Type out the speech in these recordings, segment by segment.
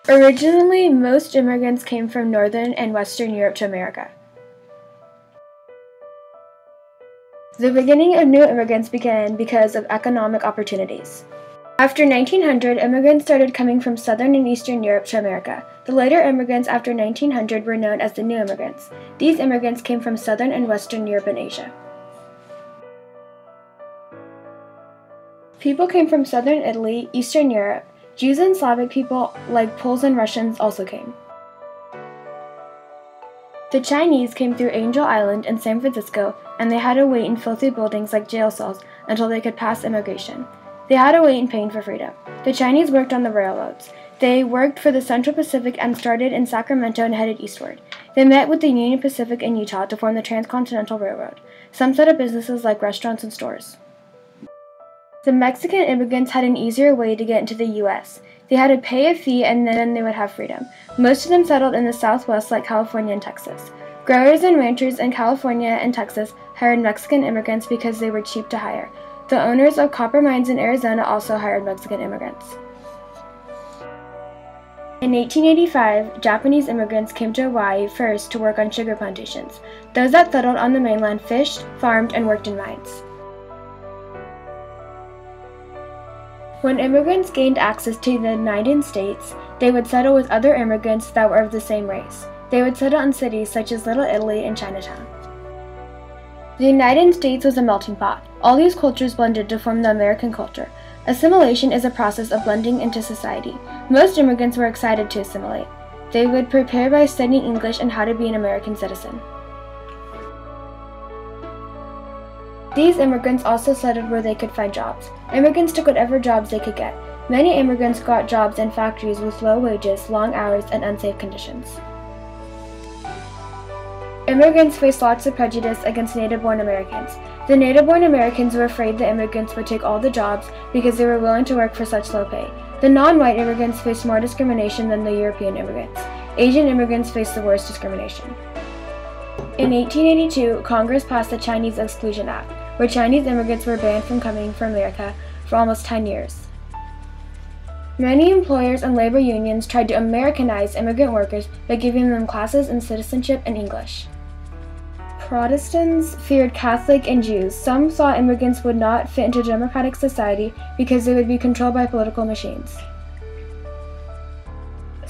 Originally, most immigrants came from Northern and Western Europe to America. The beginning of new immigrants began because of economic opportunities. After 1900, immigrants started coming from Southern and Eastern Europe to America. The later immigrants after 1900 were known as the new immigrants. These immigrants came from Southern and Western Europe and Asia. People came from Southern Italy, Eastern Europe. Jews and Slavic people like Poles and Russians also came. The Chinese came through Angel Island and San Francisco, and they had to wait in filthy buildings like jail cells until they could pass immigration. They had to wait in pain for freedom. The Chinese worked on the railroads. They worked for the Central Pacific and started in Sacramento and headed eastward. They met with the Union Pacific in Utah to form the Transcontinental Railroad. Some set up businesses like restaurants and stores. The Mexican immigrants had an easier way to get into the U.S. They had to pay a fee and then they would have freedom. Most of them settled in the Southwest like California and Texas. Growers and ranchers in California and Texas hired Mexican immigrants because they were cheap to hire. The owners of copper mines in Arizona also hired Mexican immigrants. In 1885, Japanese immigrants came to Hawaii first to work on sugar plantations. Those that settled on the mainland fished, farmed, and worked in mines. When immigrants gained access to the United States, they would settle with other immigrants that were of the same race. They would settle in cities such as Little Italy and Chinatown. The United States was a melting pot. All these cultures blended to form the American culture. Assimilation is a process of blending into society. Most immigrants were excited to assimilate. They would prepare by studying English and how to be an American citizen. These immigrants also settled where they could find jobs. Immigrants took whatever jobs they could get. Many immigrants got jobs in factories with low wages, long hours, and unsafe conditions. Immigrants faced lots of prejudice against native-born Americans. The native-born Americans were afraid the immigrants would take all the jobs because they were willing to work for such low pay. The non-white immigrants faced more discrimination than the European immigrants. Asian immigrants faced the worst discrimination. In 1882, Congress passed the Chinese Exclusion Act, where Chinese immigrants were banned from coming to America for almost 10 years. Many employers and labor unions tried to Americanize immigrant workers by giving them classes in citizenship and English. Protestants feared Catholics and Jews. Some thought immigrants would not fit into democratic society because they would be controlled by political machines.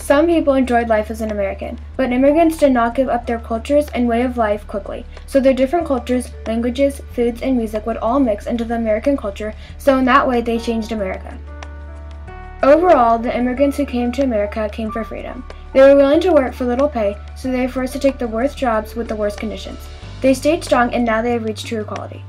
Some people enjoyed life as an American, but immigrants did not give up their cultures and way of life quickly, so their different cultures, languages, foods, and music would all mix into the American culture, so in that way they changed America. Overall, the immigrants who came to America came for freedom. They were willing to work for little pay, so they were forced to take the worst jobs with the worst conditions. They stayed strong and now they have reached true equality.